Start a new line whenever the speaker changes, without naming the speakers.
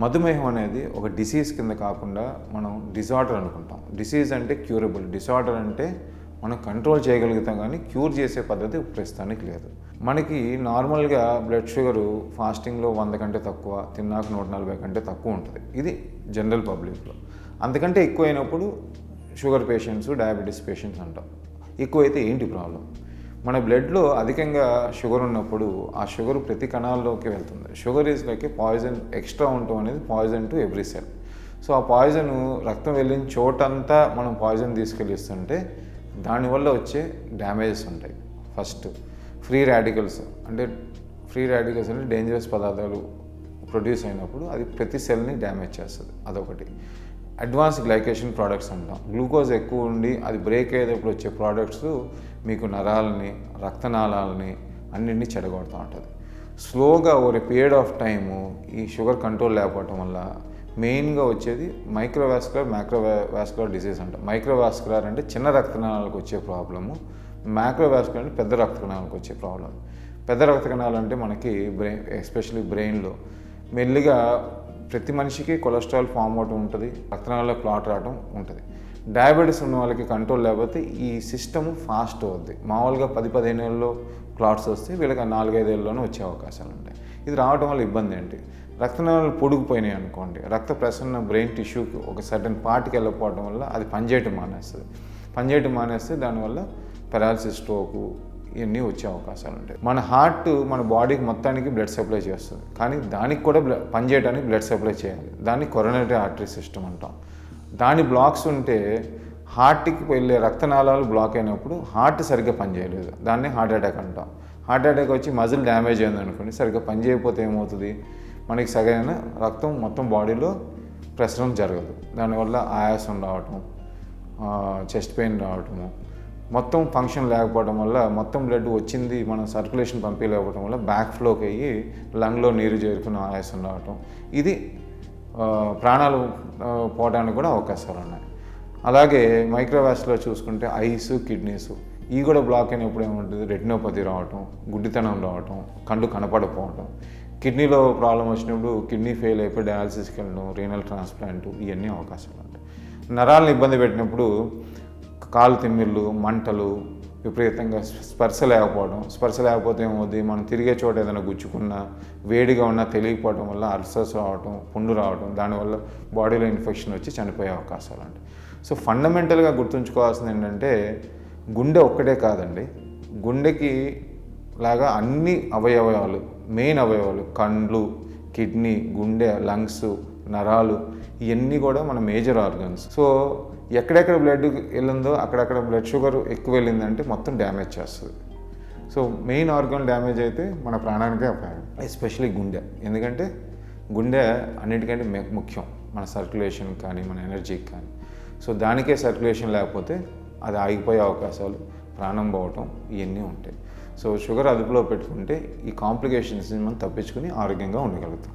మధుమేహం అనేది ఒక డిసీజ్ కింద కాకుండా మనం డిజార్డర్ అనుకుంటాం. డిసీజ్ అంటే క్యూరబుల్, డిజార్డర్ అంటే మనం కంట్రోల్ చేయగలుగుతాం కానీ క్యూర్ చేసే పద్ధతి ప్రస్తుతానికి లేదు. మనకి నార్మల్గా బ్లడ్ షుగరు ఫాస్టింగ్లో 100 కంటే తక్కువ, తిన్నాక 140 కంటే తక్కువ ఉంటుంది. ఇది జనరల్ పబ్లిక్లో. అంతకంటే ఎక్కువైనప్పుడు షుగర్ పేషెంట్స్, డయాబెటీస్ పేషెంట్స్ అంటాం. ఎక్కువైతే ఏంటి ప్రాబ్లం? మన బ్లడ్లో అధికంగా షుగర్ ఉన్నప్పుడు ఆ షుగర్ ప్రతి కణాల్లోకి వెళ్తుంది. Sugar is like A poison. Extra ఉండటం అనేది poison to every cell. So ఆ పాయిజన్ రక్తం వెళ్ళిన చోటంతా మనం పాయిజన్ తీసుకెళ్ళిస్తుంటే దానివల్ల వచ్చే డ్యామేజెస్ ఉంటాయి. ఫస్ట్ ఫ్రీ రాడికల్స్ అంటే డేంజరస్ పదార్థాలు ప్రొడ్యూస్ అయినప్పుడు అది ప్రతి సెల్ని డ్యామేజ్ చేస్తుంది. అదొకటి. అడ్వాన్స్ గ్లైకేషన్ ప్రోడక్ట్స్ అంటాం. గ్లూకోజ్ ఎక్కువ ఉండి అది బ్రేక్ అయ్యేటప్పుడు వచ్చే ప్రోడక్ట్స్ మీకు నరాలని, రక్తనాళాలని అన్నింటినీ చెడగొడుతూ ఉంటుంది. స్లోగా over a period of time ఈ షుగర్ కంట్రోల్ లేకపోవటం వల్ల మెయిన్గా వచ్చేది మైక్రోవాస్కులర్, మ్యాక్రోవాస్కులర్ డిసీజ్ అంటాం. మైక్రోవాస్కులర్ అంటే చిన్న రక్తనాళాలకు వచ్చే ప్రాబ్లము, మ్యాక్రోవాస్కులర్ అంటే పెద్ద రక్తనాళాలకు వచ్చే ప్రాబ్లం. పెద్ద రక్తకణాలు అంటే మనకి ఎస్పెషల్లీ బ్రెయిన్లో మెల్లిగా ప్రతి మనిషికి కొలెస్ట్రాల్ ఫామ్ అవటం ఉంటుంది, రక్తనాళాల్లో క్లాట్ రావడం ఉంటుంది. డయాబెటీస్ ఉన్న వాళ్ళకి కంట్రోల్ లేకపోతే ఈ సిస్టమ్ ఫాస్ట్ అవుద్ది. మామూలుగా 10-15 ఏళ్ళలో క్లాట్స్ వస్తే వీళ్ళకి 4-5 ఏళ్ళలోనే వచ్చే అవకాశాలు ఉంటాయి. ఇది రావడం వల్ల ఇబ్బంది ఏంటి? రక్తనాళాలు పొడిగిపోయినాయి అనుకోండి, రక్త ప్రసరణ బ్రెయిన్ టిష్యూకి ఒక సర్టన్ పార్ట్కి వెళ్ళకపోవడం వల్ల అది పనిచేయటం మానేస్తే దానివల్ల పెరాలసిస్, స్ట్రోకు ఇవన్నీ వచ్చే అవకాశాలు ఉంటాయి. మన హార్ట్ మన బాడీకి మొత్తానికి బ్లడ్ సప్లై చేస్తుంది, కానీ దానికి కూడా పనిచేయడానికి బ్లడ్ సప్లై చేయాలి. దాన్ని కొరోనరీ ఆర్టరీ సిస్టమ్ అంటాం. దాని బ్లాక్స్ ఉంటే హార్ట్కి వెళ్ళే రక్తనాళాలు బ్లాక్ అయినప్పుడు హార్ట్ సరిగ్గా పనిచేయలేదు, దాన్ని హార్ట్ అటాక్ అంటాం. హార్ట్ అటాక్ వచ్చి మజిల్ డ్యామేజ్ అయింది అనుకోండి, సరిగ్గా పనిచేయకపోతే ఏమవుతుంది? మనకి సరైన రక్తం మొత్తం బాడీలో ప్రసరణ జరగదు. దానివల్ల ఆయాసం రావటం, చెస్ట్ పెయిన్ రావటము, మొత్తం ఫంక్షన్ లేకపోవడం వల్ల మొత్తం బ్లడ్ వచ్చింది మనం సర్క్యులేషన్ పంపించలేకపోవడం వల్ల బ్యాక్ ఫ్లోకి అయ్యి లంగ్లో నీరు చేరుకుని ఆయాసం రావటం, ఇది ప్రాణాలు పోవడానికి కూడా అవకాశాలు ఉన్నాయి. అలాగే మైక్రోవాస్కులర్ చూసుకుంటే ఐస్, కిడ్నీస్ ఇవి కూడా బ్లాక్ అయినప్పుడు ఏముంటుంది? రెటినోపతి రావటం, గుడ్డితనం రావటం, కళ్ళు కనపడకపోవటం. కిడ్నీలో ప్రాబ్లం వచ్చినప్పుడు కిడ్నీ ఫెయిల్ అయిపోయి డయాలసిస్కి వెళ్ళడం, రీనల్ ట్రాన్స్ప్లాంట్ ఇవన్నీ అవకాశాలు ఉంటాయి. నరాలను ఇబ్బంది పెట్టినప్పుడు కాలు తిమ్మిళ్ళు, మంటలు, విపరీతంగా స్పర్శ లేకపోతే ఏమవుతుంది? మనం తిరిగే చోట ఏదైనా గుచ్చుకున్నా, వేడిగా ఉన్నా తెలియకపోవడం వల్ల అల్సర్స్ రావటం, పుండు రావటం, దానివల్ల బాడీలో ఇన్ఫెక్షన్ వచ్చి చనిపోయే అవకాశాలు ఉంటాయి. సో ఫండమెంటల్గా గుర్తుంచుకోవాల్సింది ఏంటంటే గుండె ఒక్కటే కాదండి. గుండెకి లాగా అన్ని అవయవాలు, మెయిన్ అవయవాలు, కండ్లు, కిడ్నీ, గుండె, లంగ్స్, నరాలు ఇవన్నీ కూడా మన మేజర్ ఆర్గన్స్. సో ఎక్కడెక్కడ బ్లడ్ వెళ్ళిందో అక్కడక్కడ బ్లడ్ షుగర్ ఎక్కువ వెళ్ళిందంటే మొత్తం డ్యామేజ్ చేస్తుంది. సో మెయిన్ ఆర్గన్ డ్యామేజ్ అయితే మన ప్రాణానికే అపాయం, ఎస్పెషలీ గుండె. ఎందుకంటే గుండె అన్నిటికంటే ముఖ్యం మన సర్క్యులేషన్ కానీ మన ఎనర్జీకి కానీ. సో దానికే సర్క్యులేషన్ లేకపోతే అది ఆగిపోయే అవకాశాలు, ప్రాణం పోవటం ఇవన్నీ ఉంటాయి. సో షుగర్ అదుపులో పెట్టుకుంటే ఈ కాంప్లికేషన్స్ మనం తప్పించుకుని ఆరోగ్యంగా ఉండగలుగుతాం.